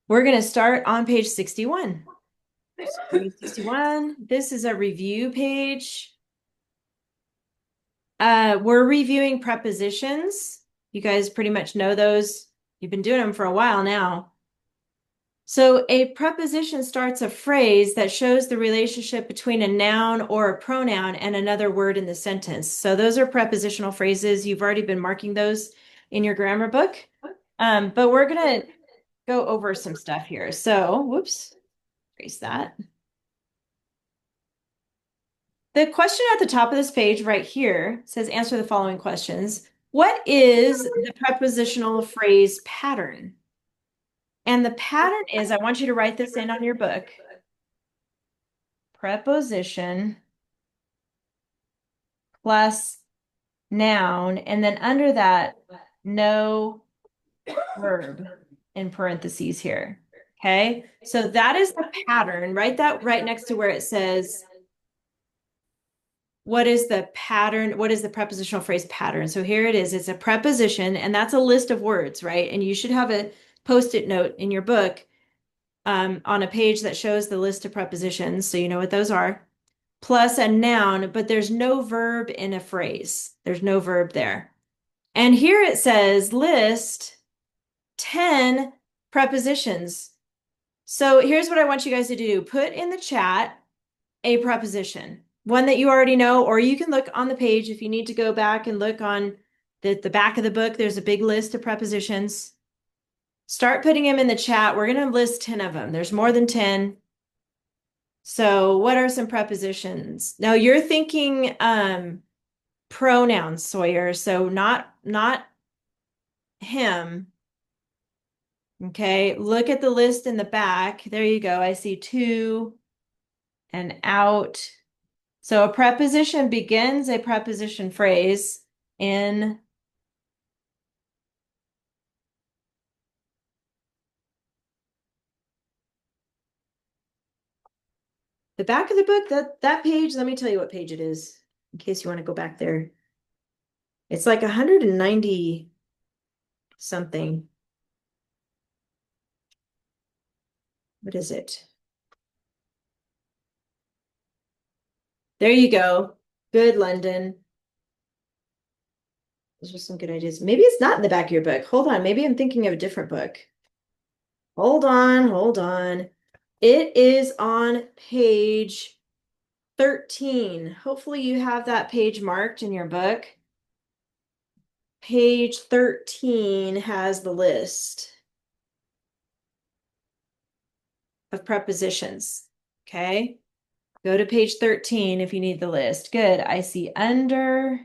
We're going to start on page 61. Page 61. This is a review page. We're reviewing prepositions. You guys pretty much know those. You've been doing them for a while now. So a preposition starts a phrase that shows the relationship between a noun or a pronoun and another word in the sentence. So those are prepositional phrases. You've already been marking those in your grammar book. But we're going to go over some stuff here. So, whoops, erase that. The question at the top of this page right here says, answer the following questions. What is the prepositional phrase pattern? And the pattern is, I want you to write this in on your book. Preposition plus noun, and then under that, no verb in parentheses here. Okay, so that is the pattern. Write that right next to where it says, what is the pattern? What is the prepositional phrase pattern? So here it is. It's a preposition, and that's a list of words, right? And you should have a post-it note in your book on a page that shows the list of prepositions, so you know what those are, plus a noun, but there's no verb in a phrase. There's no verb there. And here it says list 10 prepositions. So here's what I want you guys to do. Put in the chat a preposition, one that you already know, or you can look on the page if you need to go back and look on the back of the book. There's a big list of prepositions. Start putting them in the chat. We're going to list 10 of them. There's more than 10. So what are some prepositions? Now you're thinking pronouns, Sawyer. So not him. Okay, look at the list in the back. There you go. I see to and out. So a preposition begins a preposition phrase in the back of the book. That page, let me tell you what page it is, in case you want to go back there. It's like 190 something. What is it? There you go. Good, London. Those are some good ideas. Maybe it's not in the back of your book. Hold on. Maybe I'm thinking of a different book. Hold on, hold on. It is on page 13. Hopefully you have that page marked in your book. Page 13 has the list of prepositions. Okay. Go to page 13 if you need the list. Good. I see under,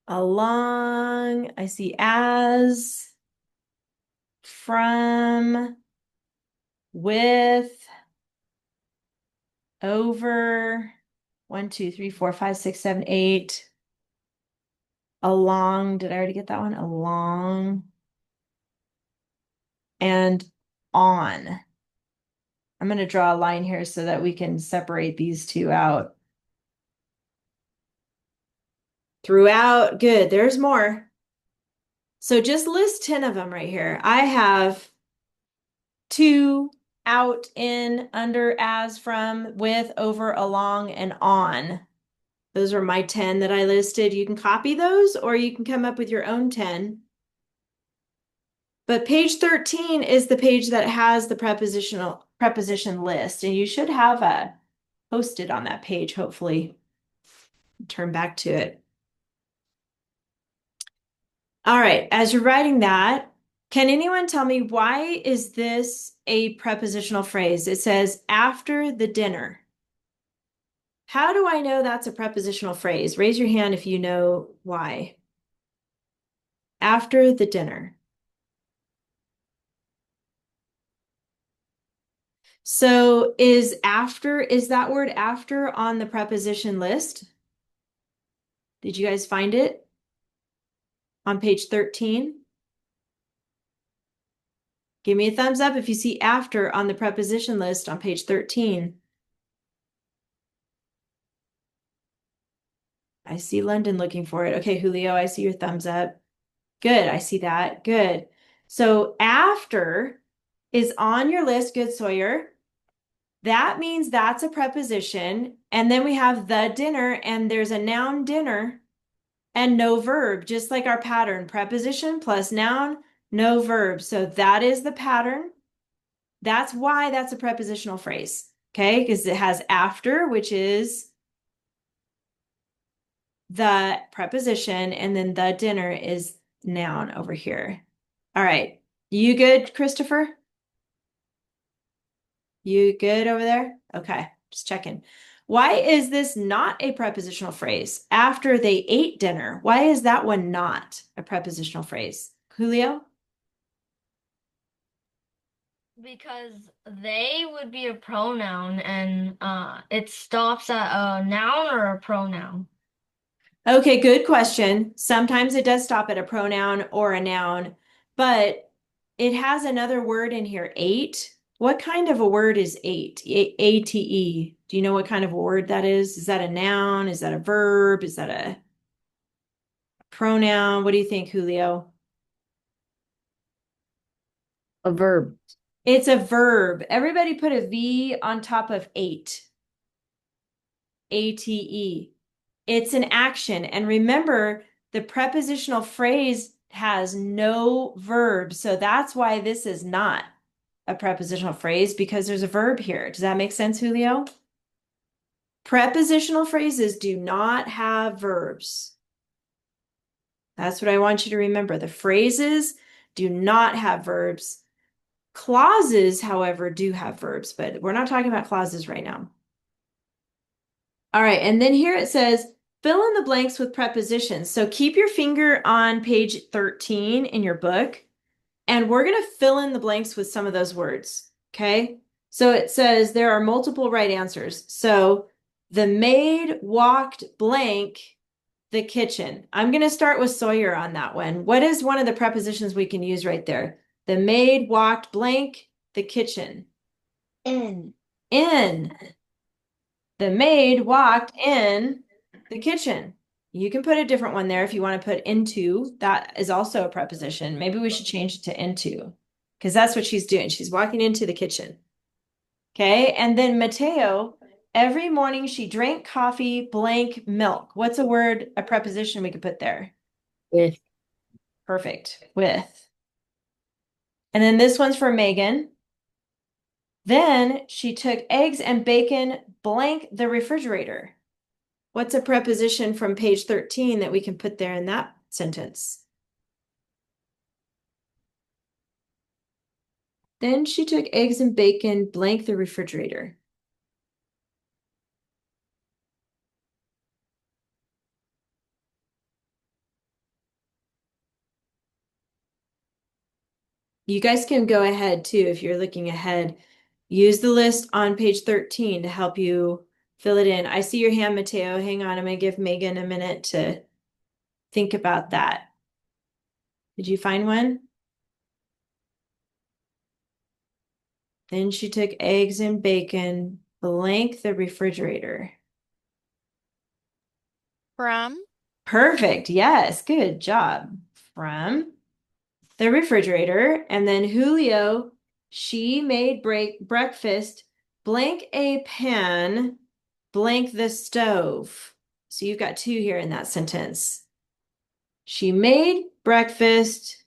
along, I see as, from, with, over, 1, 2, 3, 4, 5, 6, 7, 8. Along, did I already get that one? Along and on. I'm going to draw a line here so that we can separate these two out. Throughout, good. There's more. So just list 10 of them right here. I have to, out, in, under, as, from, with, over, along, and on. Those are my 10 that I listed. You can copy those or you can come up with your own 10. But page 13 is the page that has the preposition list, and you should have a posted on that page, hopefully. Turn back to it. All right, as you're writing that, can anyone tell me why is this a prepositional phrase? It says after the dinner. How do I know that's a prepositional phrase? Raise your hand if you know why. After the dinner. So is that word after on the preposition list? Did you guys find it on page 13? Give me a thumbs up if you see after on the preposition list on page 13. I see London looking for it. Okay, Julio, I see your thumbs up. Good, I see that. Good. So after is on your list, good Sawyer. That means that's a preposition. And then we have the dinner, and there's a noun dinner and no verb, just like our pattern. Preposition plus noun, no verb. So that is the pattern. That's why that's a prepositional phrase. Okay, because it has after, which is the preposition, and then the dinner is noun over here. All right. You good, Christopher? You good over there? Okay, just checking. Why is this not a prepositional phrase? After they ate dinner, why is that one not a prepositional phrase? Julio? Because they would be a pronoun and it stops at a noun or a pronoun. Okay, good question. Sometimes it does stop at a pronoun or a noun, but it has another word in here, ate. What kind of a word is ate? A-T-E. Do you know what kind of a word that is? Is that a noun? Is that a verb? Is that a pronoun? What do you think, Julio? A verb. It's a verb. Everybody put a V on top of ate. A-T-E. It's an action. And remember, the prepositional phrase has no verb. So that's why this is not a prepositional phrase, because there's a verb here. Does that make sense, Julio? Prepositional phrases do not have verbs. That's what I want you to remember. The phrases do not have verbs. Clauses, however, do have verbs, but we're not talking about clauses right now. All right, and then here it says, fill in the blanks with prepositions. So keep your finger on page 13 in your book, and we're going to fill in the blanks with some of those words, okay? So it says there are multiple right answers. So the maid walked blank the kitchen. I'm going to start with Sawyer on that one. What is one of the prepositions we can use right there? The maid walked blank the kitchen. In. In. The maid walked in the kitchen. You can put a different one there if you want to put into. That is also a preposition. Maybe we should change it to into, because that's what she's doing. She's walking into the kitchen. Okay. And then Mateo, every morning she drank coffee, blank milk. What's a word, a preposition we could put there? With. Perfect. With. And then this one's for Megan. Then she took eggs and bacon, blank the refrigerator. What's a preposition from page 13 that we can put there in that sentence? Then she took eggs and bacon, blank the refrigerator. You guys can go ahead too if you're looking ahead. Use the list on page 13 to help you fill it in. I see your hand, Mateo. Hang on, I'm going to give Megan a minute to think about that. Did you find one? Then she took eggs and bacon, blank the refrigerator. From. Perfect. Yes, good job. From the refrigerator. And then Julio, she made breakfast, blank a pan, blank the stove. So you've got two here in that sentence. She made breakfast.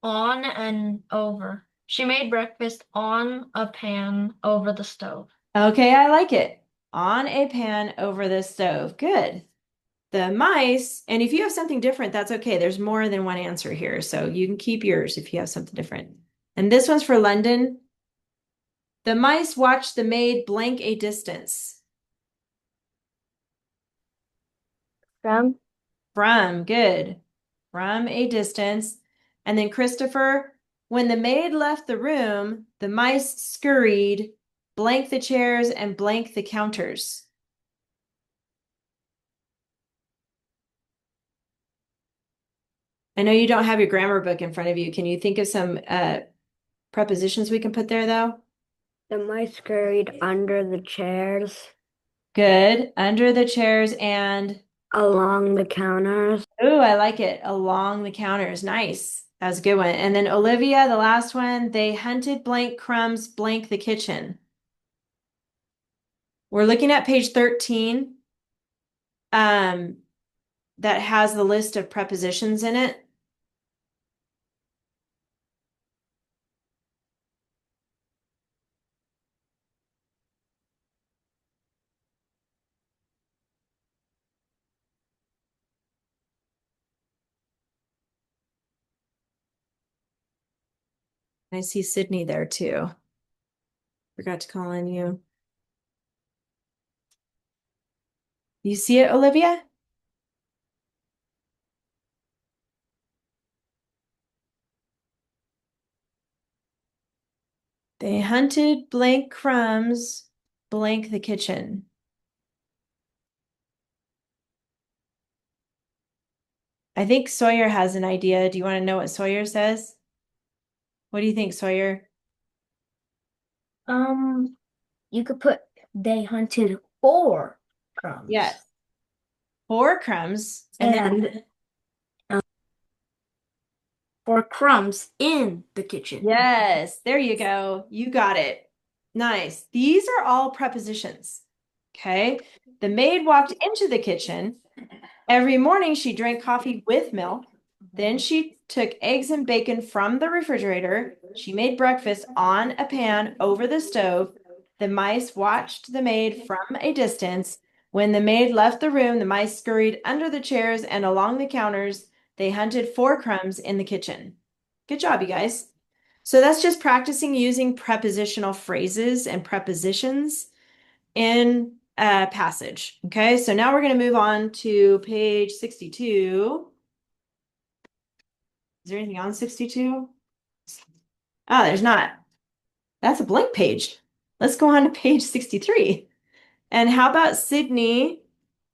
On and over. She made breakfast on a pan over the stove. Okay, I like it. On a pan over the stove. Good. The mice, and if you have something different, that's okay. There's more than one answer here, so you can keep yours if you have something different. And this one's for London. The mice watched the maid blank a distance. From. From, good. From a distance. And then Christopher, when the maid left the room, the mice scurried, blank the chairs and blank the counters. I know you don't have your grammar book in front of you. Can you think of some prepositions we can put there, though? The mice scurried under the chairs. Good. Under the chairs and Along the counters. Oh, I like it. Along the counters. Nice. That was a good one. And then Olivia, the last one, they hunted blank crumbs blank the kitchen. We're looking at page 13. That has the list of prepositions in it. I see Sydney there too. Forgot to call on you. You see it, Olivia? They hunted blank crumbs blank the kitchen. I think Sawyer has an idea. Do you want to know what Sawyer says? What do you think, Sawyer? You could put they hunted for crumbs. Yes. 4 crumbs. And then For crumbs in the kitchen. yes, there you go. You got it. Nice. These are all prepositions. Okay. The maid walked into the kitchen. Every morning she drank coffee with milk. Then she took eggs and bacon from the refrigerator. She made breakfast on a pan over the stove. The mice watched the maid from a distance. When the maid left the room, the mice scurried under the chairs and along the counters. They hunted for crumbs in the kitchen. Good job, you guys. So that's just practicing using prepositional phrases and prepositions in a passage. Okay, so now we're going to move on to page 62. Is there anything on 62? Oh, there's not. That's a blank page. Let's go on to page 63. And how about Sydney?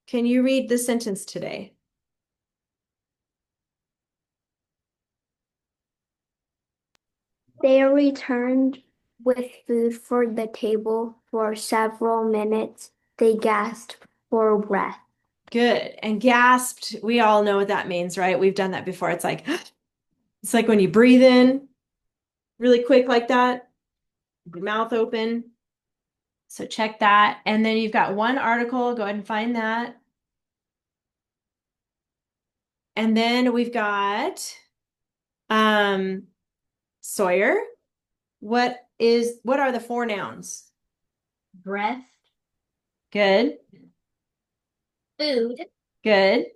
Can you read the sentence today? They returned with food for the table for several minutes. They gasped for breath. Good. And gasped, we all know what that means, right? We've done that before. It's like when you breathe in really quick like that, your mouth open. So check that. And then you've got one article. Go ahead and find that. And then we've got Sawyer. What are the 4 nouns? Breath, Good. food, Good.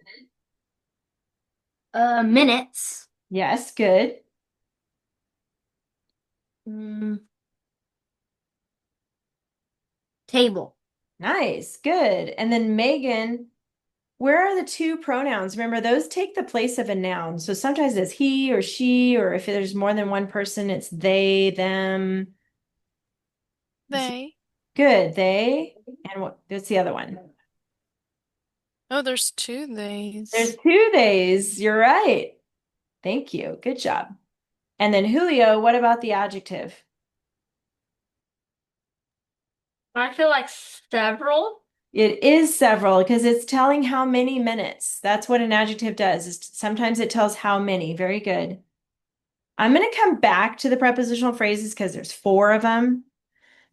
minutes, Yes, good. table. Nice. Good. And then Megan, where are the 2 pronouns? Remember, those take the place of a noun. So sometimes it's he or she, or if there's more than one person, it's they, them. They. Good. They. And what's the other one? Oh, there's 2 There's theys. 2 theys. You're right. Thank you. Good job. And then Julio, what about the adjective? I feel like several. It is several because it's telling how many minutes. That's what an adjective does. Is sometimes it tells how many. Very good. I'm going to come back to the prepositional phrases because there's 4 of them.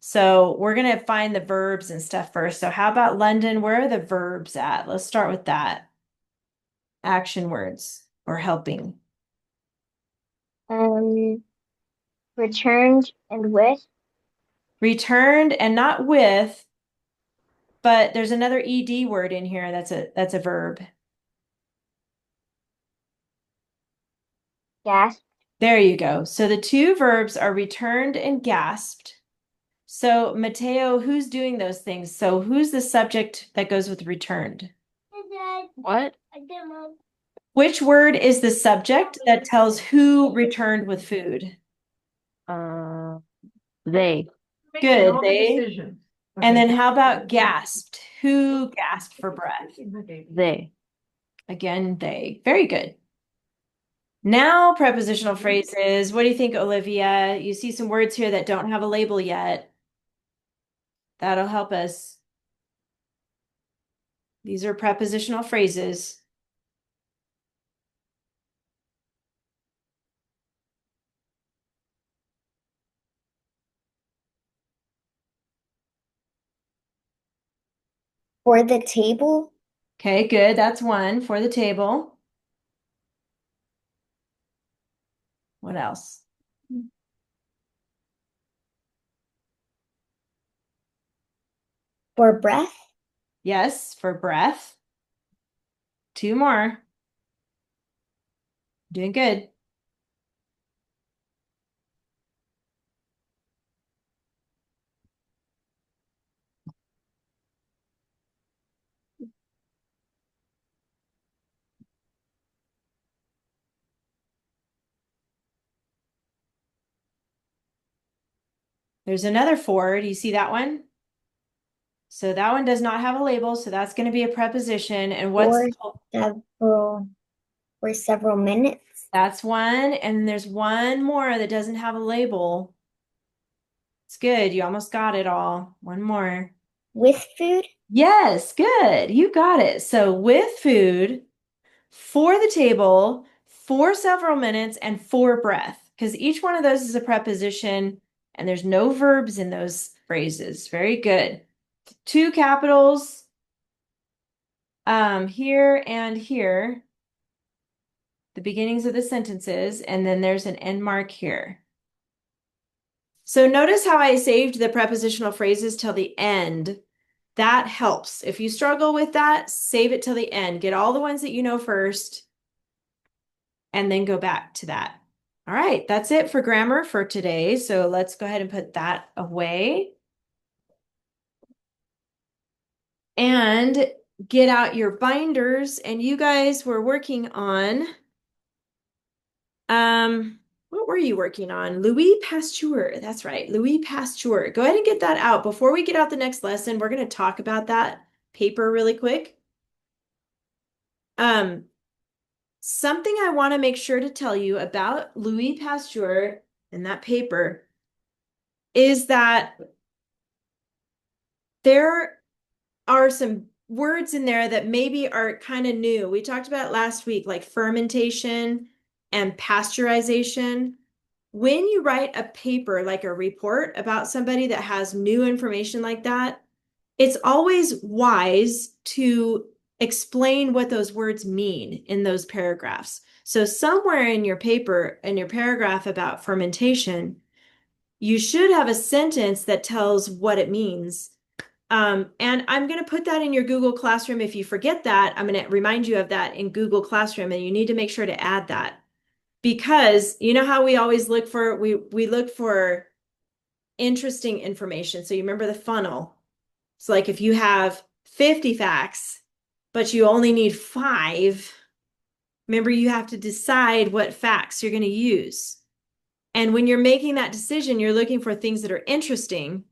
So we're going to find the verbs and stuff first. So how about London? Where are the verbs at? Let's start with that. Action words or helping. Returned and with. Returned and not with, but there's another ed word in here. That's a verb. Gasped. There you go. So the 2 verbs are returned and gasped. So Mateo, who's doing those things? So who's the subject that goes with returned? What? Which word is the subject that tells who returned with food? They. Good, they. And then how about gasped? Who gasped for breath? They. Again, they. Very good. Now prepositional phrases. What do you think, Olivia? You see some words here that don't have a label yet. That'll help us. These are prepositional phrases. For the table, Okay, good. That's one for the table. What else? for breath, Yes, for breath. Two more. Doing good. There's another four. Do you see that one? So that one does not have a label, so that's going to be a preposition. And what's several for several minutes, that's one. And there's one more that doesn't have a label. It's good. You almost got it all. One more. with food, Yes, good. You got it. So with food, for the table, for several minutes, and for breath, because each one of those is a preposition and there's no verbs in those phrases. Very good. Two capitals here and here, the beginnings of the sentences, and then there's an end mark here. So notice how I saved the prepositional phrases till the end. That helps. If you struggle with that, save it till the end. Get all the ones that you know first, and then go back to that. All right, that's it for grammar for today. So let's go ahead and put that away. And get out your binders. And you guys were working on, what were you working on? Louis Pasteur. That's right, Louis Pasteur. Go ahead and get that out. Before we get out the next lesson, we're going to talk about that paper really quick. Something I want to make sure to tell you about Louis Pasteur and that paper is that there are some words in there that maybe are kind of new. We talked about it last week, like fermentation and pasteurization. When you write a paper, like a report about somebody that has new information like that, it's always wise to explain what those words mean in those paragraphs. So somewhere in your paper, in your paragraph about fermentation, you should have a sentence that tells what it means. And I'm going to put that in your Google Classroom. If you forget that, I'm going to remind you of that in Google Classroom, and you need to make sure to add that. Because you know how we always look for, we look for interesting information. So you remember the funnel. It's like if you have 50 facts, but you only need 5, remember you have to decide what facts you're going to use. And when you're making that decision, you're looking for things that are interesting,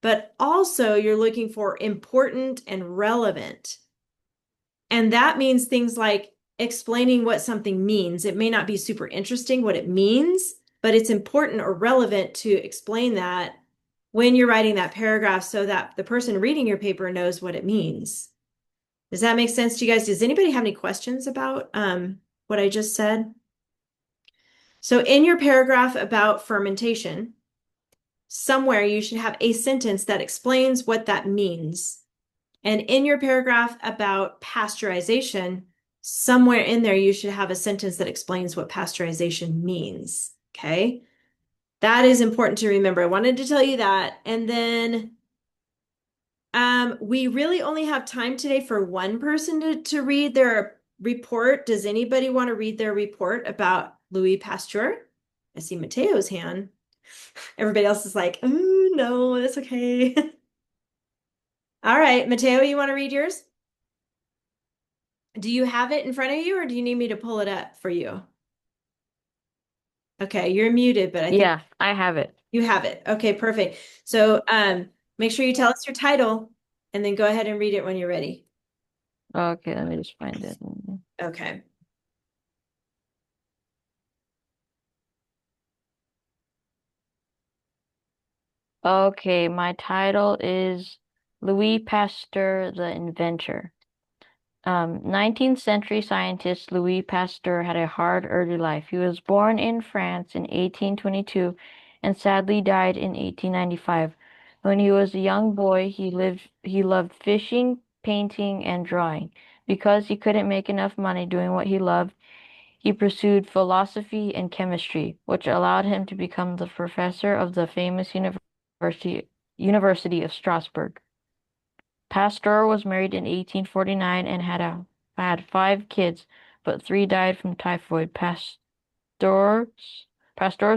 but also you're looking for important and relevant. And that means things like explaining what something means. It may not be super interesting what it means, but it's important or relevant to explain that when you're writing that paragraph so that the person reading your paper knows what it means. Does that make sense to you guys? Does anybody have any questions about what I just said? So in your paragraph about fermentation, somewhere you should have a sentence that explains what that means. And in your paragraph about pasteurization, somewhere in there you should have a sentence that explains what pasteurization means. Okay. That is important to remember. I wanted to tell you that. And then we really only have time today for one person to read their report. Does anybody want to read their report about Louis Pasteur? I see Mateo's hand. Everybody else is like, oh, no, that's okay. All right, Mateo, you want to read yours? Do you have it in front of you or do you need me to pull it up for you? Okay, you're muted, but I think Yeah, I have it. you have it. Okay, perfect. So make sure you tell us your title and then go ahead and read it when you're ready. Okay, let me just find it. Okay. Okay, my title is Louis Pasteur, the Inventor. 19th century scientist Louis Pasteur had a hard early life. He was born in France in 1822 and sadly died in 1895. When he was a young boy, he loved fishing, painting, and drawing. Because he couldn't make enough money doing what he loved, he pursued philosophy and chemistry, which allowed him to become the professor of the famous University of Strasbourg. Pasteur was married in 1849 and had 5 kids, but 3 died from typhoid. Pasteur's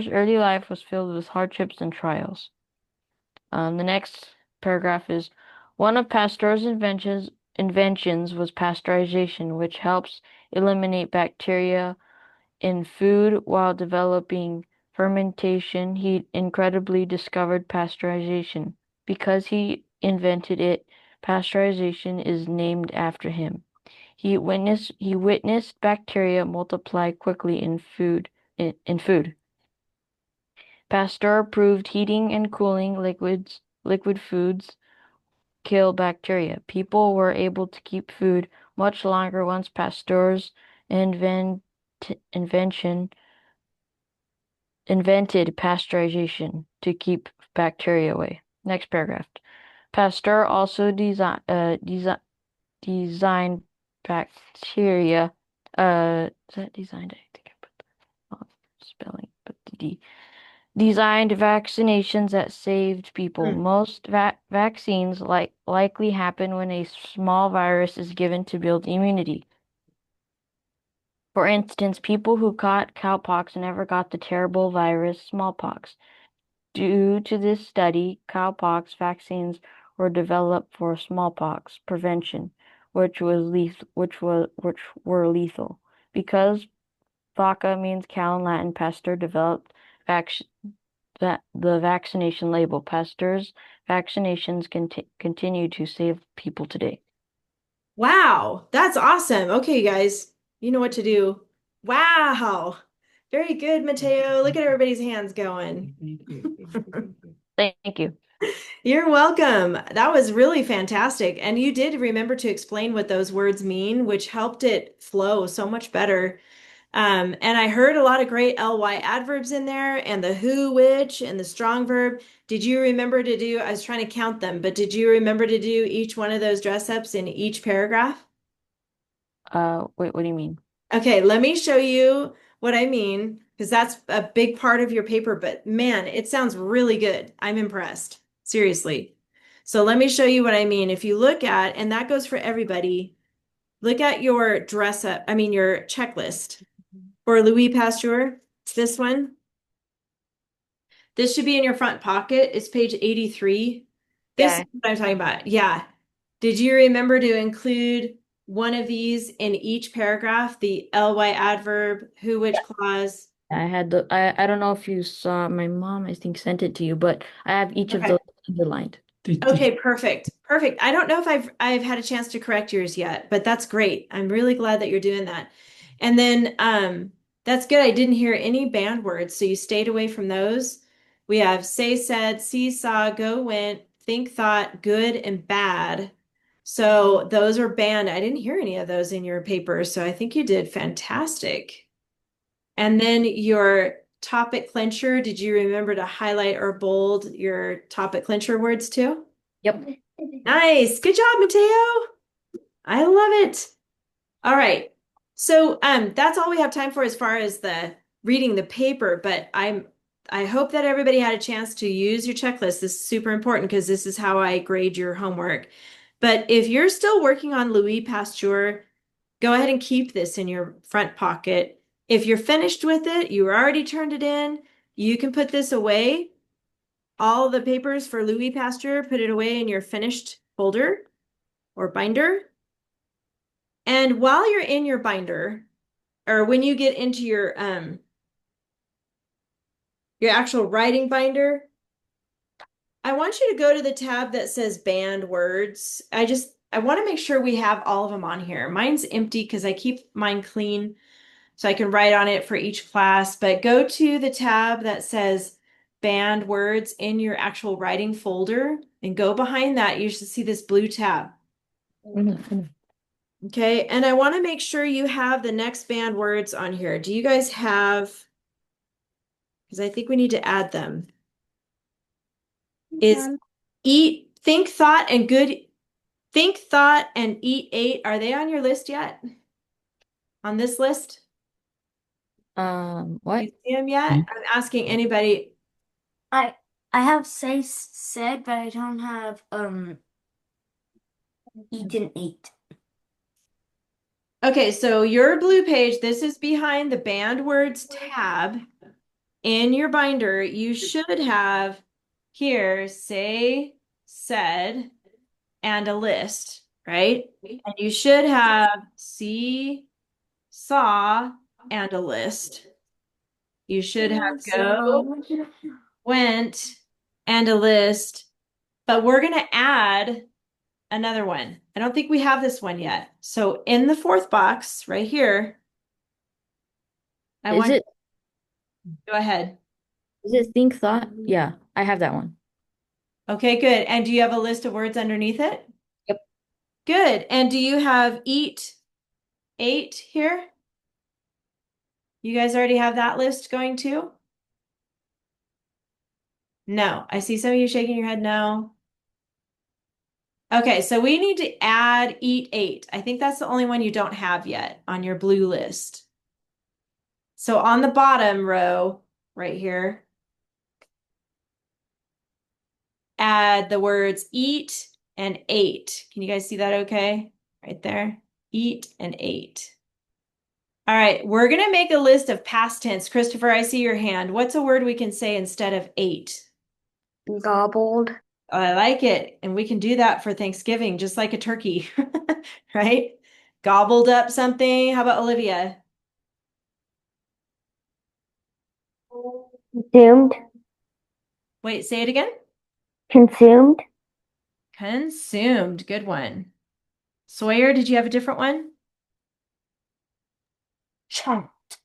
early life was filled with hardships and trials. The next paragraph is one of Pasteur's inventions was pasteurization, which helps eliminate bacteria in food while developing fermentation. He incredibly discovered pasteurization. Because he invented it, pasteurization is named after him. He witnessed bacteria multiply quickly in food. Pasteur proved heating and cooling liquid foods kill bacteria. People were able to keep food much longer once Pasteur's invent invention invented pasteurization to keep bacteria away. Next paragraph. Pasteur also designed bacteria. Is that designed? I think I put the wrong spelling, but the D. Designed vaccinations that saved people. Most vaccines likely happen when a small virus is given to build immunity. For instance, people who caught cowpox never got the terrible virus smallpox. Due to this study, cowpox vaccines were developed for smallpox prevention, which were lethal. Because vaca means cow in Latin, Pasteur developed the vaccination label. Pasteur's vaccinations continue to save people today. Wow, that's awesome. Okay, you guys, you know what to do. Wow. Very good, Mateo. Look at everybody's hands going. Thank you. You're welcome. That was really fantastic. And you did remember to explain what those words mean, which helped it flow so much better. And I heard a lot of great ly adverbs in there and the who, which, and the strong verb. Did you remember to do, I was trying to count them, but did you remember to do each one of those dress ups in each paragraph? Wait, what do you mean? Okay, let me show you what I mean, because that's a big part of your paper, but man, it sounds really good. I'm impressed. Seriously. So let me show you what I mean. If you look at, and that goes for everybody, look at your your checklist for Louis Pasteur, this one. This should be in your front pocket. It's page 83. This is Yeah. what I'm talking about. Yeah. Did you remember to include one of these in each paragraph? The ly adverb, who, which clause? I don't know if you saw, my mom, I think, sent it to you, but I have each of Okay. those underlined. Okay, perfect. Perfect. I don't know if I've had a chance to correct yours yet, but that's great. I'm really glad that you're doing that. And then that's good. I didn't hear any banned words, so you stayed away from those. We have say, said, see, saw, go, went, think, thought, good, and bad. So those are banned. I didn't hear any of those in your paper, so I think you did fantastic. And then your topic clincher, did you remember to highlight or bold your topic clincher words too? Yep. Nice. Good job, Mateo. I love it. All right. So that's all we have time for as far as the reading the paper, but I hope that everybody had a chance to use your checklist. This is super important because this is how I grade your homework. But if you're still working on Louis Pasteur, go ahead and keep this in your front pocket. If you're finished with it, you already turned it in, you can put this away. All the papers for Louis Pasteur, put it away in your finished folder or binder. And while you're in your binder, or when you get into your actual writing binder, I want you to go to the tab that says banned words. I want to make sure we have all of them on here. Mine's empty because I keep mine clean so I can write on it for each class, but go to the tab that says banned words in your actual writing folder and go behind that. You should see this blue tab. Okay, and I want to make sure you have the next band words on here. Do you guys have, because I think we need to add them. Is think, thought, and eat, ate. Are they on your list yet? On this list? What? You see them yet? Mhm. I'm asking anybody. I have say said, but I don't have eaten ate. Okay, so your blue page, this is behind the band words tab in your binder. You should have here say, said, and a list, right? And you should have see, saw, and a list. You should have go, went, and a list, but we're going to add another one. I don't think we have this one yet. So in the fourth box right here, I Is want it go ahead. is it think thought? Yeah, I have that one. Okay, good. And do you have a list of words underneath it? Yep. Good. And do you have eat, ate here? You guys already have that list going too? No. I see some of you shaking your head no. Okay, so we need to add eat, ate. I think that's the only one you don't have yet on your blue list. So on the bottom row right here, add the words eat and ate. Can you guys see that okay? Right there. Eat and ate. All right, we're going to make a list of past tense. Christopher, I see your hand. What's a word we can say instead of ate? Gobbled. Oh, I like it. And we can do that for Thanksgiving, just like a turkey, right? Gobbled up something. How about Olivia? Consumed. Wait, say it again. Consumed. Consumed. Good one. Sawyer, did you have a different one? Chomped.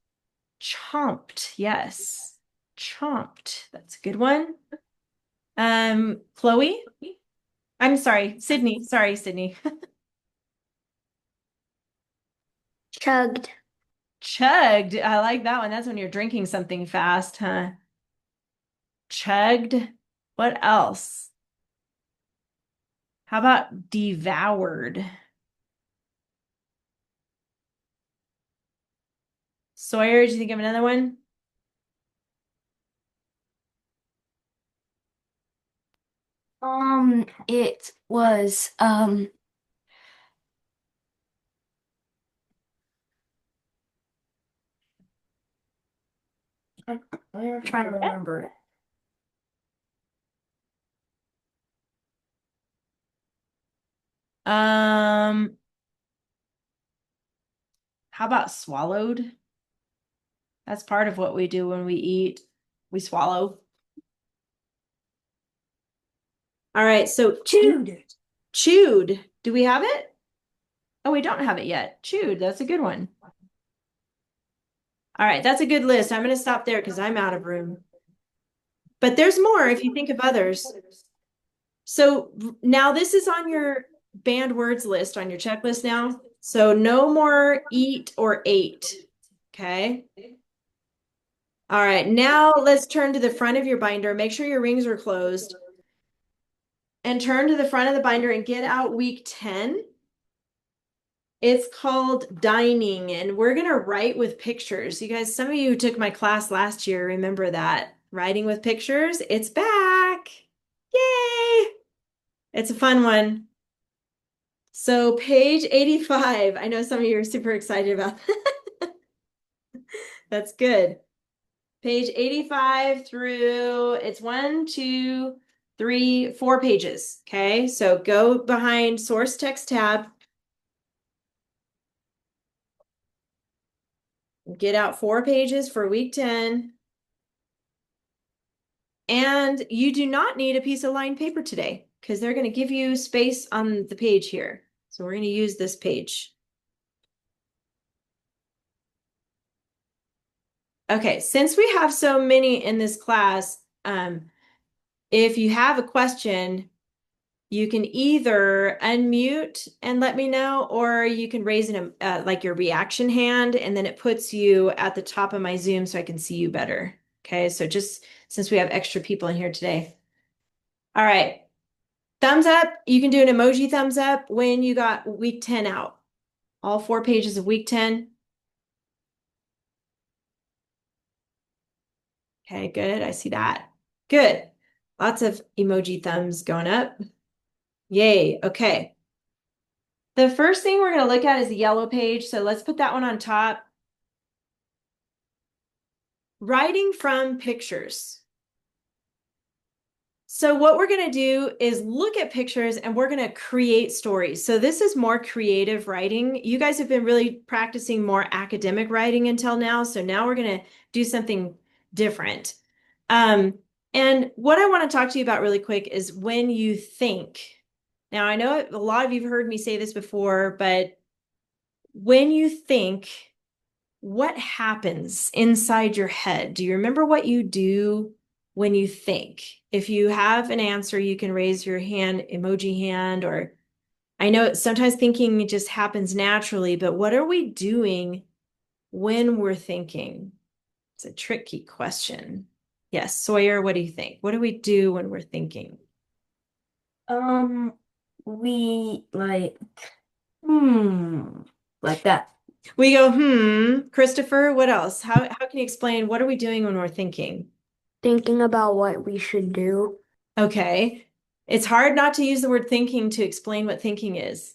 Chomped. Yes. Chomped. That's a good one. Chloe? I'm sorry, Sydney. Sorry, Sydney. Chugged. Chugged. I like that one. That's when you're drinking something fast, huh? Chugged. What else? How about devoured? Sawyer, did you think of another one? It was I'm trying to remember it. Um, how about swallowed? That's part of what we do when we eat. We swallow. All right, so Chewed. chewed. Do we have it? Oh, we don't have it yet. Chewed. That's a good one. All right, that's a good list. I'm going to stop there because I'm out of room. But there's more if you think of others. So now this is on your banned words list on your checklist now. So no more eat or ate. Okay. All right, now let's turn to the front of your binder. Make sure your rings are closed. And turn to the front of the binder and get out week 10. It's called dining, and we're going to write with pictures. You guys, some of you who took my class last year remember that. Writing with pictures, it's back. Yay! It's a fun one. So page 85, I know some of you are super excited about that. That's good. Page 85 through, it's 1, 2, 3, 4 pages. Okay, so go behind source text tab. Get out 4 pages for week 10. And you do not need a piece of lined paper today because they're going to give you space on the page here. So we're going to use this page. Okay, since we have so many in this class, if you have a question, you can either unmute and let me know, or you can raise like your reaction hand, and then it puts you at the top of my Zoom so I can see you better. Okay, so just since we have extra people in here today. All right. Thumbs up. You can do an emoji thumbs up when you got week 10 out. All 4 pages of week 10. Okay, good. I see that. Good. Lots of emoji thumbs going up. Yay. Okay. The first thing we're going to look at is the yellow page. So let's put that one on top. Writing from pictures. So what we're going to do is look at pictures and we're going to create stories. So this is more creative writing. You guys have been really practicing more academic writing until now. So now we're going to do something different. And what I want to talk to you about really quick is when you think. Now, I know a lot of you have heard me say this before, but when you think, what happens inside your head? Do you remember what you do when you think? If you have an answer, you can raise your hand, emoji hand, or I know sometimes thinking just happens naturally, but what are we doing when we're thinking? It's a tricky question. Yes, Sawyer, what do you think? What do we do when we're thinking? We like that. We go, Christopher, what else? How can you explain what are we doing when we're thinking? Thinking about what we should do. Okay. It's hard not to use the word thinking to explain what thinking is.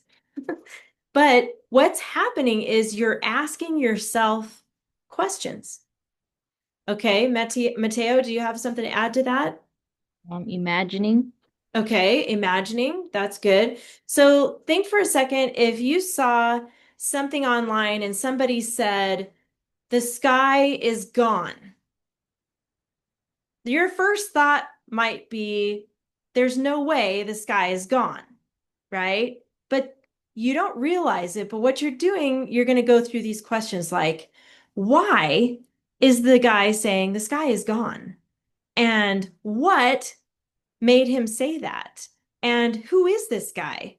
But what's happening is you're asking yourself questions. Okay, Mateo, do you have something to add to that? Imagining. Okay, imagining, that's good. So think for a second, if you saw something online and somebody said, the sky is gone. Your first thought might be, there's no way the sky is gone, right? But you don't realize it. But what you're doing, you're going to go through these questions like, why is the guy saying the sky is gone? And what made him say that? And who is this guy?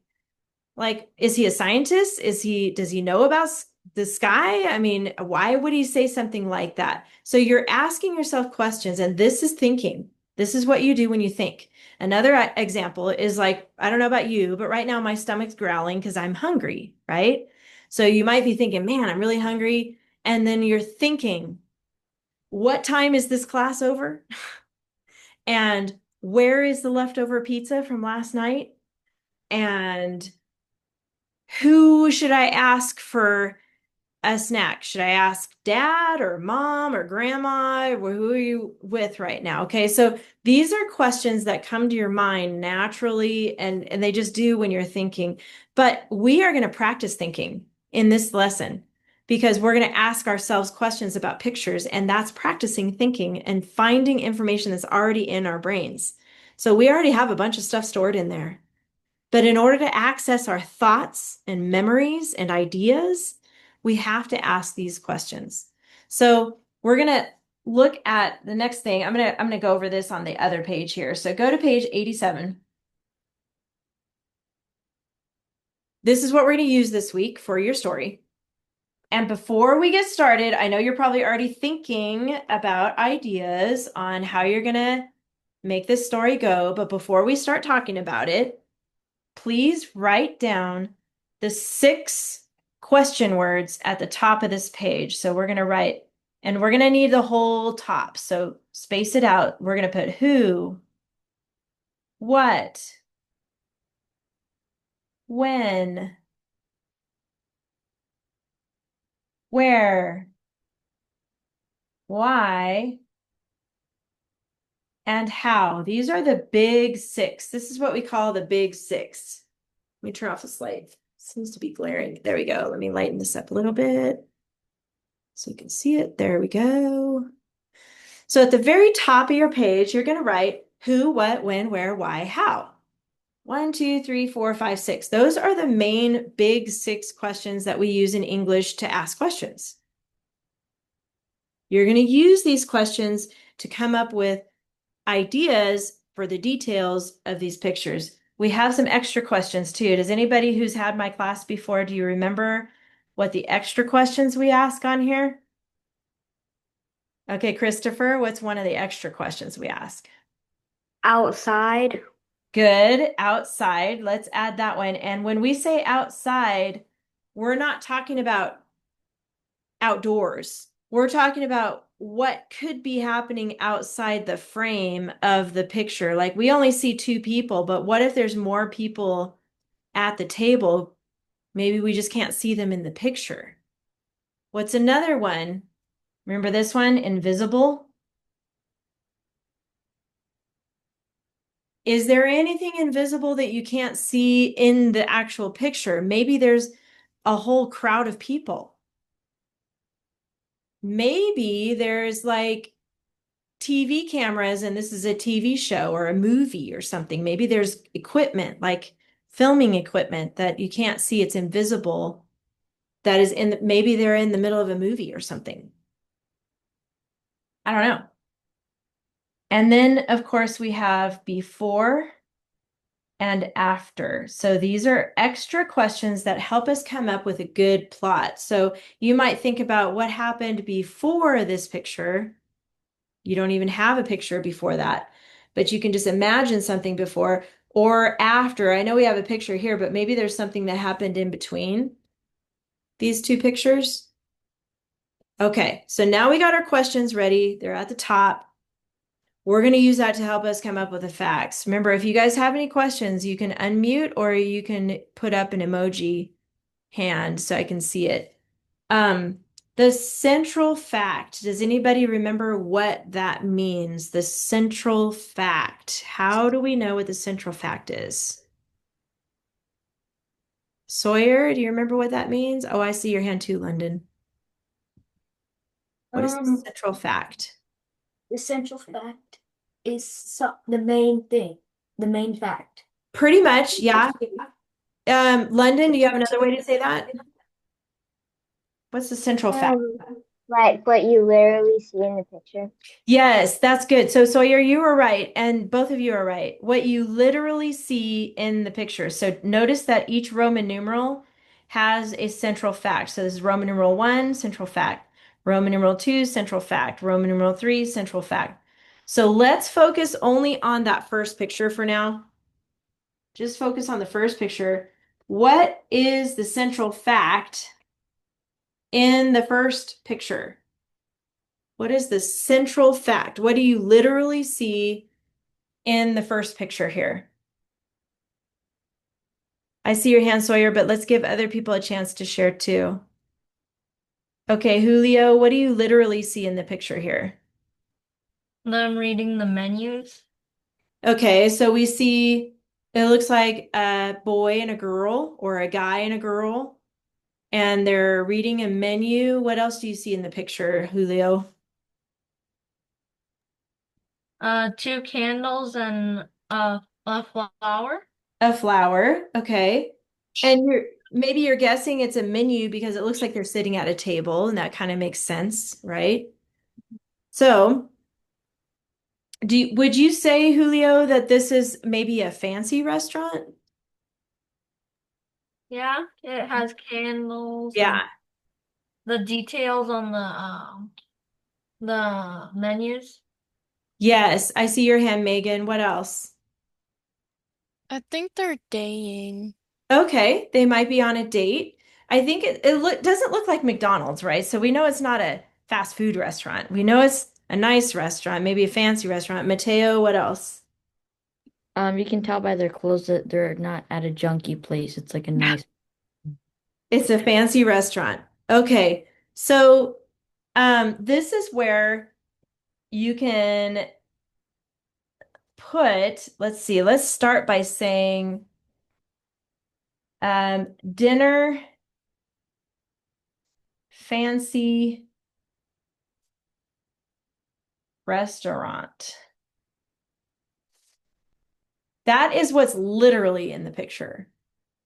Like, is he a scientist? Does he know about the sky? I mean, why would he say something like that? So you're asking yourself questions, and this is thinking. This is what you do when you think. Another example is like, I don't know about you, but right now my stomach's growling because I'm hungry, right? So you might be thinking, man, I'm really hungry. And then you're thinking, what time is this class over? And where is the leftover pizza from last night? And who should I ask for a snack? Should I ask dad or mom or grandma? Or who are you with right now? Okay, so these are questions that come to your mind naturally, and they just do when you're thinking. But we are going to practice thinking in this lesson because we're going to ask ourselves questions about pictures, and that's practicing thinking and finding information that's already in our brains. So we already have a bunch of stuff stored in there. But in order to access our thoughts and memories and ideas, we have to ask these questions. So we're going to look at the next thing. I'm going to go over this on the other page here. So go to page 87. This is what we're going to use this week for your story. And before we get started, I know you're probably already thinking about ideas on how you're going to make this story go. But before we start talking about it, please write down the 6 question words at the top of this page. So we're going to write, and we're going to need the whole top. So space it out. We're going to put who, what, when, where, why, and how. These are the big 6. This is what we call the big 6. Let me turn off the slide. Seems to be glaring. There we go. Let me lighten this up a little bit so you can see it. There we go. So at the very top of your page, you're going to write who, what, when, where, why, how. 1, 2, 3, 4, 5, 6. Those are the main big 6 questions that we use in English to ask questions. You're going to use these questions to come up with ideas for the details of these pictures. we have some extra questions too. Does anybody who's had my class before, do you remember what the extra questions we ask on here? Okay, Christopher, what's one of the extra questions we ask? Outside. Good. Outside. Let's add that one. And when we say outside, we're not talking about outdoors. We're talking about what could be happening outside the frame of the picture. Like we only see two people, but what if there's more people at the table? Maybe we just can't see them in the picture. What's another one? Remember this one? Invisible. Is there anything invisible that you can't see in the actual picture? Maybe there's a whole crowd of people. Maybe there's like TV cameras and this is a TV show or a movie or something. Maybe there's equipment like filming equipment that you can't see. It's invisible. That is maybe they're in the middle of a movie or something. I don't know. And then, of course, we have before and after. So these are extra questions that help us come up with a good plot. So you might think about what happened before this picture. You don't even have a picture before that, but you can just imagine something before or after. I know we have a picture here, but maybe there's something that happened in between these two pictures. Okay, so now we got our questions ready. They're at the top. We're going to use that to help us come up with the facts. Remember, if you guys have any questions, you can unmute or you can put up an emoji hand so I can see it. The central fact, does anybody remember what that means? The central fact. How do we know what the central fact is? Sawyer, do you remember what that means? Oh, I see your hand too, London. What is the central fact? The central fact is the main thing, the main fact. Pretty much, yeah. London, do you have another way to say that? What's the central fact? Like what you literally see in the picture. Yes, that's good. So Sawyer, you were right, and both of you are right. What you literally see in the picture. So notice that each Roman numeral has a central fact. So this is Roman numeral 1, central fact. Roman numeral 2, central fact. Roman numeral 3, central fact. So let's focus only on that first picture for now. Just focus on the first picture. What is the central fact in the first picture? What is the central fact? What do you literally see in the first picture here? I see your hand, Sawyer, but let's give other people a chance to share too. Okay, Julio, what do you literally see in the picture here? Them reading the menus. Okay, so we see it looks like a boy and a girl or a guy and a girl, and they're reading a menu. What else do you see in the picture, Julio? Two candles and a flower. A flower, okay. And maybe you're guessing it's a menu because it looks like they're sitting at a table, and that kind of makes sense, right? So, would you say, Julio, that this is maybe a fancy restaurant? Yeah, it has candles and Yeah. the details on the menus. Yes, I see your hand, Megan. What else? I think they're dating. Okay, they might be on a date. I think it doesn't look like McDonald's, right? So we know it's not a fast food restaurant. We know it's a nice restaurant, maybe a fancy restaurant. Mateo, what else? You can tell by their clothes that they're not at a junky place. It's like a nice. It's a fancy restaurant. Okay, so this is where you can put, let's see, let's start by saying dinner, fancy restaurant. That is what's literally in the picture.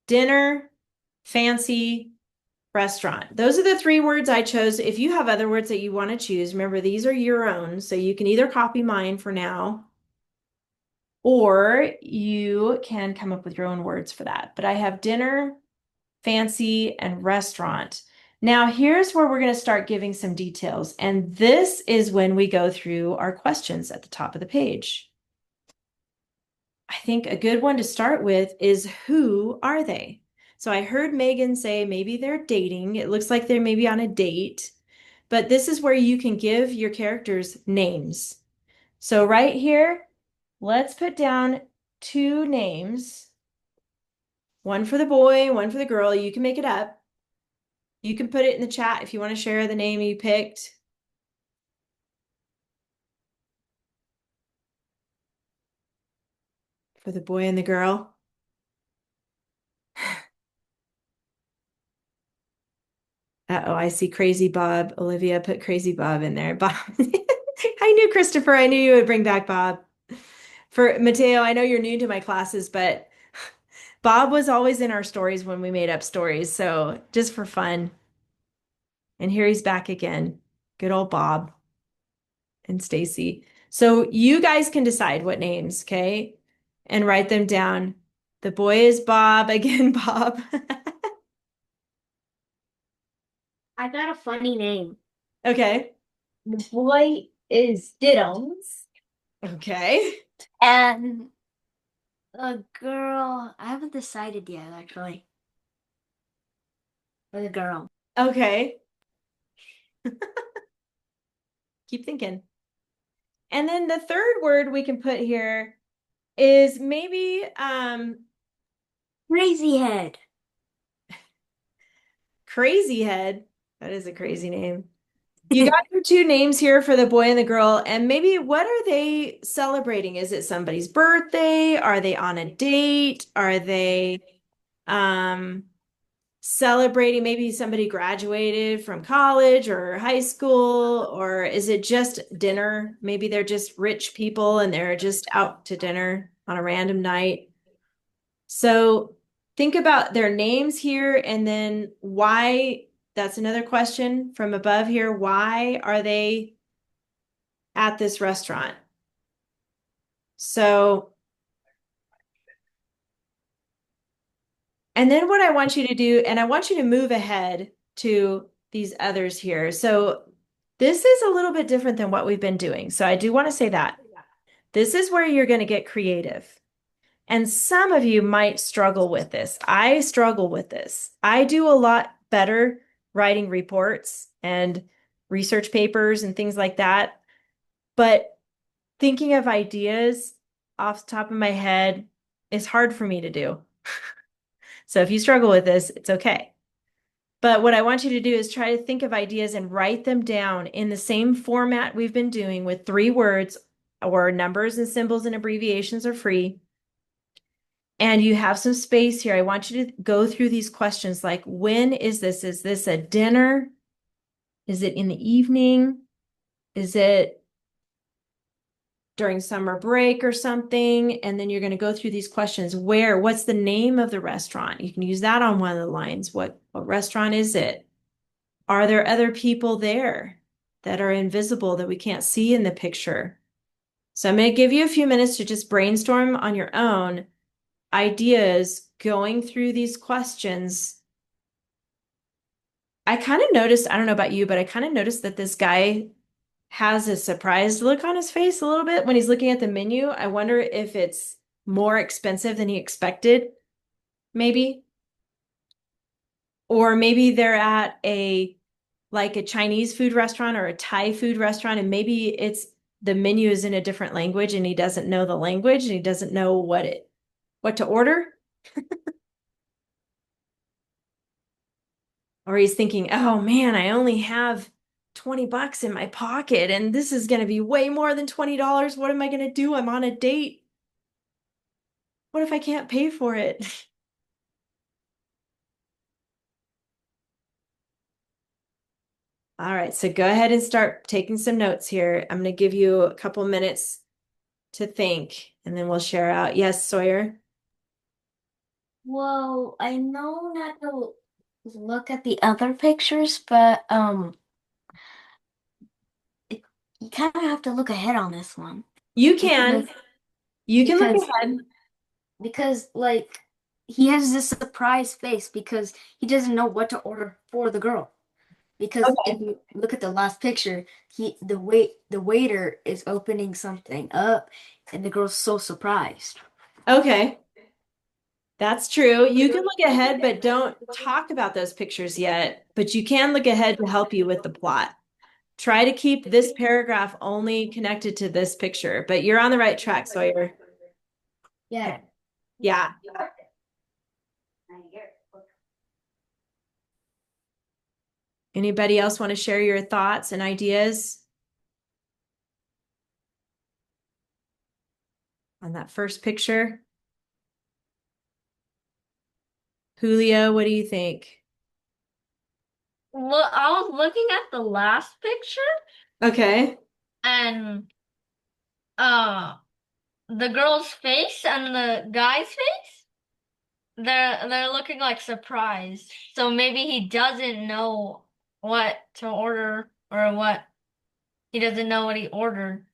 Dinner, fancy restaurant. Those are the three words I chose. If you have other words that you want to choose, remember these are your own. So you can either copy mine for now, or you can come up with your own words for that. But I have dinner, fancy, and restaurant. Now, here's where we're going to start giving some details. And this is when we go through our questions at the top of the page. I think a good one to start with is, who are they? So I heard Megan say maybe they're dating. It looks like they're maybe on a date, but this is where you can give your characters names. So right here, let's put down two names, one for the boy, one for the girl. You can make it up. You can put it in the chat if you want to share the name you picked. For the boy and the girl. Uh-oh, I see Crazy Bob. Olivia put Crazy Bob in there. Bob. I knew Christopher. I knew you would bring back Bob. For Mateo, I know you're new to my classes, but Bob was always in our stories when we made up stories. So just for fun. And here he's back again. Good old Bob and Stacy. So you guys can decide what names, okay? And write them down. The boy is Bob. Again, Bob. I got a funny name. Okay. The boy is Diddums, Okay. and the girl, I haven't decided yet, actually. For the girl. Okay. Keep thinking. And then the third word we can put here is maybe Crazy Head. Crazy Head. That is a crazy name. You got your two names here for the boy and the girl, and maybe what are they celebrating? Is it somebody's birthday? Are they on a date? Are they celebrating maybe somebody graduated from college or high school, or is it just dinner? Maybe they're just rich people and they're just out to dinner on a random night. So think about their names here and then why. That's another question from above here. Why are they at this restaurant? So, and then what I want you to do, and I want you to move ahead to these others here. So this is a little bit different than what we've been doing. So I do want to say that this is where you're going to get creative. And some of you might struggle with this. I struggle with this. I do a lot better writing reports and research papers and things like that. But thinking of ideas off the top of my head is hard for me to do. So if you struggle with this, it's okay. But what I want you to do is try to think of ideas and write them down in the same format we've been doing with 3 words, or numbers and symbols and abbreviations are free. And you have some space here. I want you to go through these questions like, when is this? Is this a dinner? Is it in the evening? Is it during summer break or something? And then you're going to go through these questions. Where? What's the name of the restaurant? You can use that on one of the lines. What restaurant is it? Are there other people there that are invisible that we can't see in the picture? So I'm going to give you a few minutes to just brainstorm on your own ideas going through these questions. I kind of noticed, I don't know about you, but I kind of noticed that this guy has a surprised look on his face a little bit when he's looking at the menu. I wonder if it's more expensive than he expected, maybe. Or maybe they're at like a Chinese food restaurant or a Thai food restaurant, and maybe it's the menu is in a different language and he doesn't know the language and he doesn't know what to order. Or he's thinking, oh man, I only have 20 bucks in my pocket and this is going to be way more than $20. What am I going to do? I'm on a date. What if I can't pay for it? All right, so go ahead and start taking some notes here. I'm going to give you a couple minutes to think and then we'll share out. Yes, Sawyer? Well, I know not to look at the other pictures, but you kind of have to look ahead on this one. You can. You can look Because ahead. because like he has this surprise face because he doesn't know what to order for the girl. Because if Okay. you look at the last picture, the waiter is opening something up and the girl's so surprised. Okay. That's true. You can look ahead, but don't talk about those pictures yet. But you can look ahead to help you with the plot. Try to keep this paragraph only connected to this picture, but you're on the right track, Sawyer. Yeah. Yeah. Anybody else want to share your thoughts and ideas on that first picture? Julio, what do you think? Look, I was looking at the last picture Okay. and uh the girl's face and the guy's face, they're looking like surprised. So maybe he doesn't know what to order or what he doesn't know what he ordered.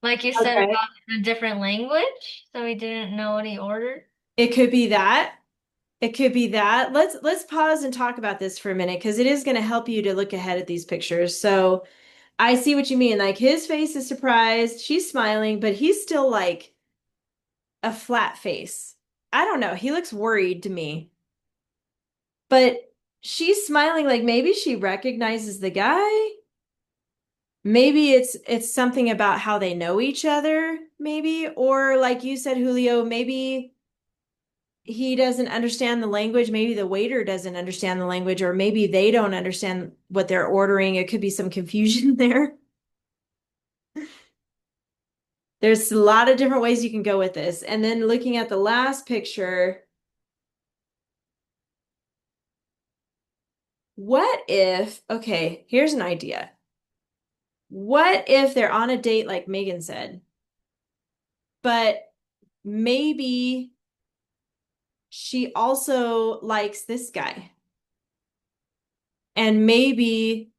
Like you said Okay. about the different language, so he didn't know what he ordered. It could be that. It could be that. Let's pause and talk about this for a minute because it is going to help you to look ahead at these pictures. So I see what you mean. Like his face is surprised, she's smiling, but he's still like a flat face. I don't know. He looks worried to me. But she's smiling like maybe she recognizes the guy. Maybe it's something about how they know each other, maybe, or like you said, Julio, maybe he doesn't understand the language. Maybe the waiter doesn't understand the language, or maybe they don't understand what they're ordering. It could be some confusion there. There's a lot of different ways you can go with this. And then looking at the last picture, what if, okay, here's an idea. What if they're on a date like Megan said, but maybe she also likes this guy? And maybe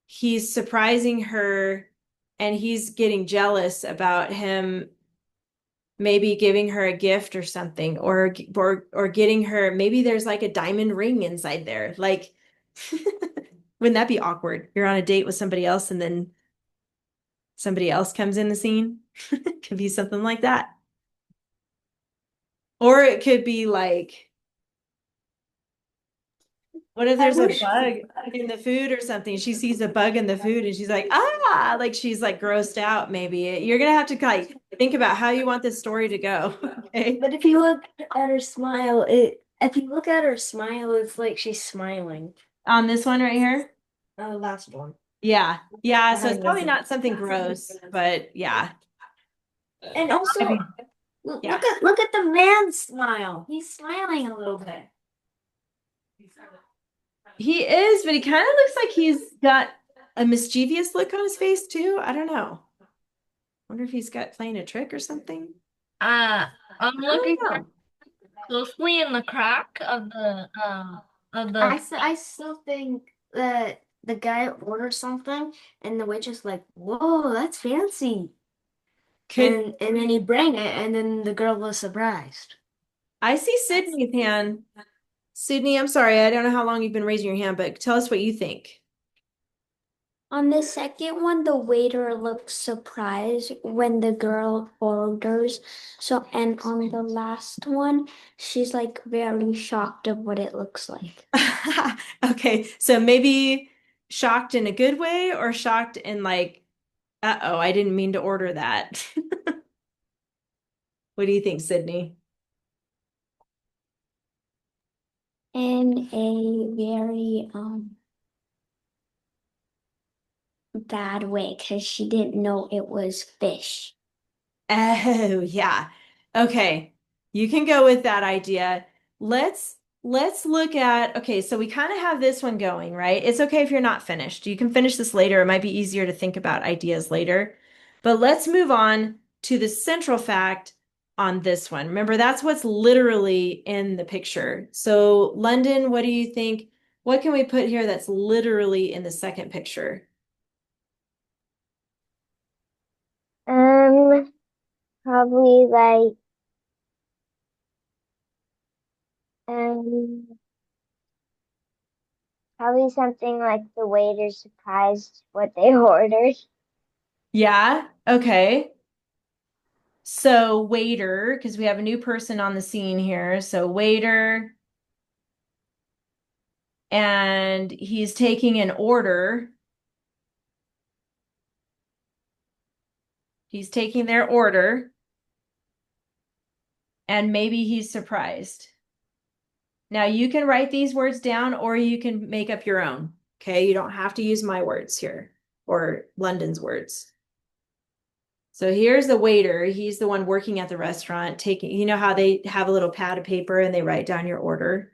he's surprising her and he's getting jealous about him maybe giving her a gift or something or getting her maybe there's like a diamond ring inside there. Like wouldn't that be awkward? You're on a date with somebody else and then somebody else comes in the scene. Could be something like that. Or it could be like, what if I there's a wish bug in the food or something? She sees a bug in the food and she's like, ah, like she's like grossed out, maybe. You're gonna have to like think about how you want this story to go. Okay. But if you look at her smile, if you look at her smile, it's like she's smiling. On this one right here. Last one. Yeah. Yeah. So it's Behind probably this not something gross, but yeah. And also, I mean, yeah. look at the man's smile. He's smiling a little bit. He is, but he kind of looks like he's got a mischievous look on his face too. I don't know. Wonder if he's got playing a trick or something. Uh, I'm I looking don't know. closely in the crack of the I still think that the guy ordered something and the waitress like, whoa, that's fancy. Could And then he bring it and then the girl was surprised. I see Sydney's hand? Sydney, I'm sorry, I don't know how long you've been raising your hand, but tell us what you think. On the second one, the waiter looks surprised when the girl orders. So, and on the last one, she's like very shocked of what it looks like. Okay, so maybe shocked in a good way or shocked in like, uh-oh, I didn't mean to order that. What do you think, Sydney? In a very bad way because she didn't know it was fish. Oh, yeah. Okay. You can go with that idea. Let's look at, okay, so we kind of have this one going, right? It's okay if you're not finished. You can finish this later. It might be easier to think about ideas later. But let's move on to the central fact on this one. Remember, that's what's literally in the picture. So, London, what do you think? What can we put here that's literally in the second picture? Um, Probably like um probably something like the waiter surprised what they ordered. Yeah, okay. So waiter, because we have a new person on the scene here. So waiter, and he's taking an order. He's taking their order, and maybe he's surprised. Now you can write these words down or you can make up your own. Okay, you don't have to use my words here or London's words. So here's the waiter. He's the one working at the restaurant, taking, you know how they have a little pad of paper and they write down your order.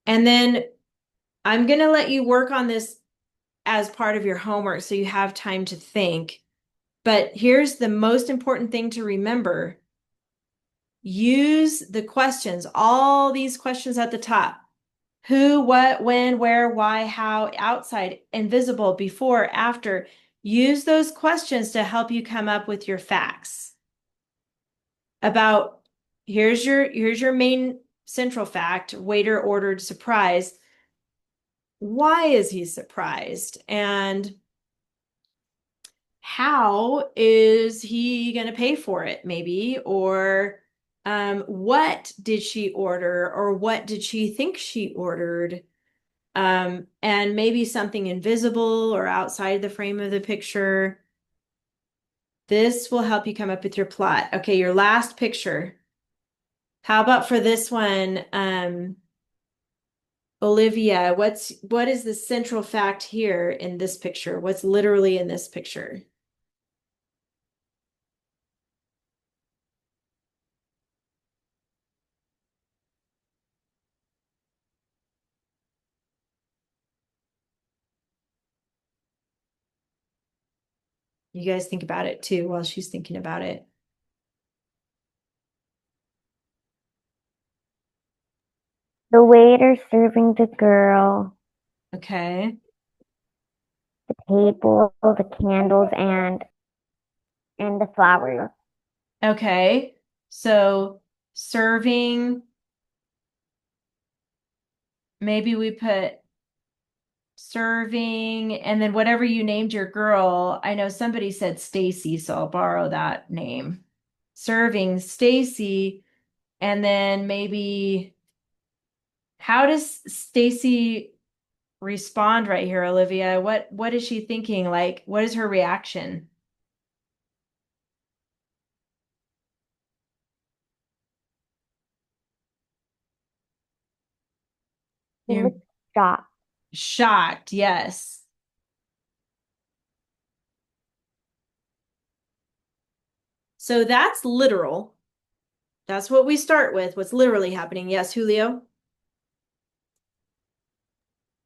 And then I'm going to let you work on this as part of your homework so you have time to think. But here's the most important thing to remember. Use the questions, all these questions at the top. Who, what, when, where, why, how, outside, invisible, before, after. Use those questions to help you come up with your facts about here's your main central fact. Waiter ordered surprise. Why is he surprised? And how is he going to pay for it, maybe? Or what did she order? Or what did she think she ordered? And maybe something invisible or outside the frame of the picture. This will help you come up with your plot. Okay, your last picture. How about for this one, Olivia, what is the central fact here in this picture? What's literally in this picture? You guys think about it too while she's thinking about it. The waiter serving the girl, Okay. the table, the candles, and the flowers. Okay. So serving, maybe we put serving and then whatever you named your girl. I know somebody said Stacy, so I'll borrow that name. Serving Stacy, and then maybe how does Stacy respond right here, Olivia? What is she thinking? Like, what is her reaction? He You're looked shocked. shocked, yes. So that's literal. That's what we start with. What's literally happening? Yes, Julio?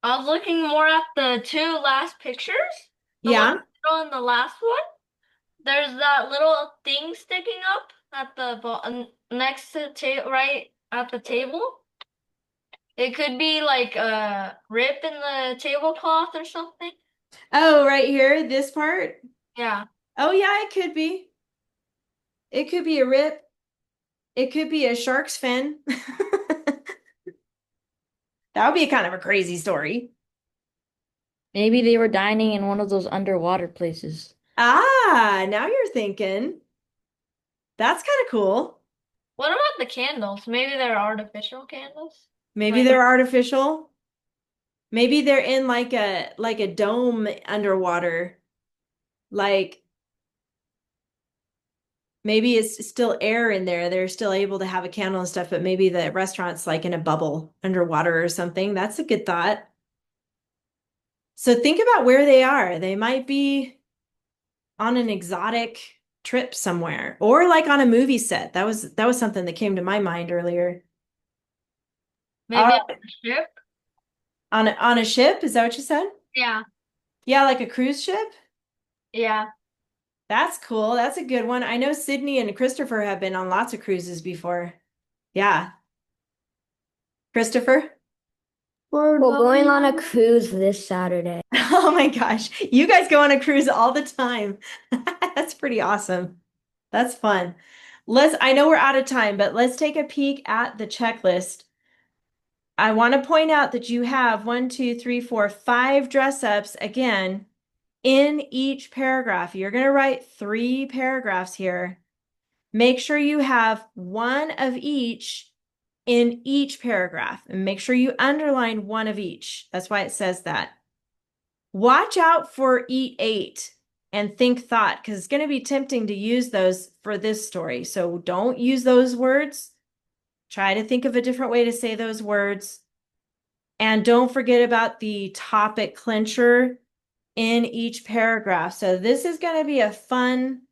I was looking more at the two last pictures. The one Yeah. in the middle and the last one. There's that little thing sticking up at the next to the right at the table. It could be like a rip in the tablecloth or something. Oh, right here, this part. Yeah. Oh, yeah, it could be. It could be a rip. It could be a shark's fin. That would be kind of a crazy story. Maybe they were dining in one of those underwater places. Ah, now you're thinking. That's kind of cool. What about the candles? Maybe they're artificial candles. Maybe Like, they're artificial. Maybe they're in like a dome underwater. Like maybe it's still air in there. They're still able to have a candle and stuff, but maybe the restaurant's like in a bubble underwater or something. That's a good thought. So think about where they are. They might be on an exotic trip somewhere or like on a movie set. That was something that came to my mind earlier. All maybe on right. a ship. On a ship, is that what you said? Yeah. Yeah, like a cruise ship? Yeah. That's cool. That's a good one. I know Sydney and Christopher have been on lots of cruises before. Yeah. Christopher? We're going on a cruise this Saturday. Oh my gosh. You guys go on a cruise all the time. That's pretty awesome. That's fun. I know we're out of time, but let's take a peek at the checklist. I want to point out that you have 1, 2, 3, 4, 5 dress ups again in each paragraph. You're going to write 3 paragraphs here. Make sure you have one of each in each paragraph and make sure you underline one of each. That's why it says that. Watch out for eat ate and think thought because it's going to be tempting to use those for this story. So don't use those words. Try to think of a different way to say those words. And don't forget about the topic clincher in each paragraph. So this is going to be a fun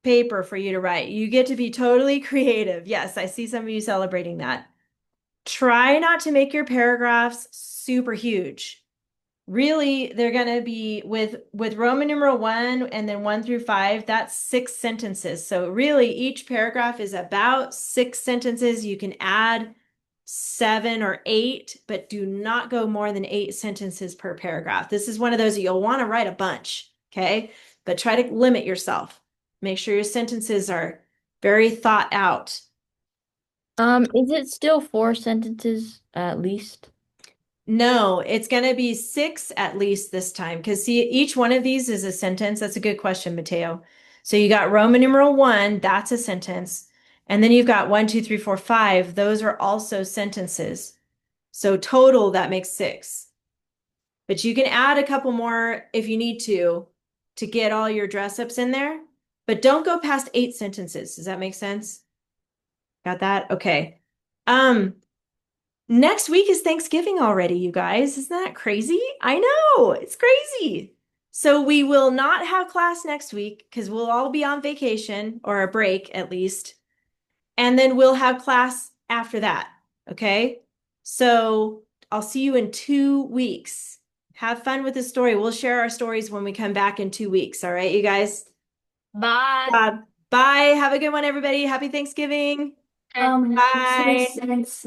paper for you to write. You get to be totally creative. Yes, I see some of you celebrating that. Try not to make your paragraphs super huge. Really, they're going to be with Roman numeral 1 and then 1 through 5, that's 6 sentences. So really each paragraph is about 6 sentences. You can add 7 or 8, but do not go more than 8 sentences per paragraph. This is one of those that you'll want to write a bunch, okay? But try to limit yourself. Make sure your sentences are very thought out. Is it still 4 sentences at least? No, it's going to be 6 at least this time because see, each one of these is a sentence. That's a good question, Mateo. So you got Roman numeral 1, that's a sentence. And then you've got 1, 2, 3, 4, 5. Those are also sentences. So total, that makes 6. But you can add a couple more if you need to get all your dress ups in there. But don't go past 8 sentences. Does that make sense? Got that? Okay. Next week is Thanksgiving already, you guys. Isn't that crazy? I know, it's crazy. So we will not have class next week because we'll all be on vacation or a break at least. And then we'll have class after that. Okay. So I'll see you in 2 weeks. Have fun with the story. We'll share our stories when we come back in 2 weeks. All right, you guys? Bye. Bye. Have a good one, everybody. Happy Thanksgiving. Okay. Bye. Since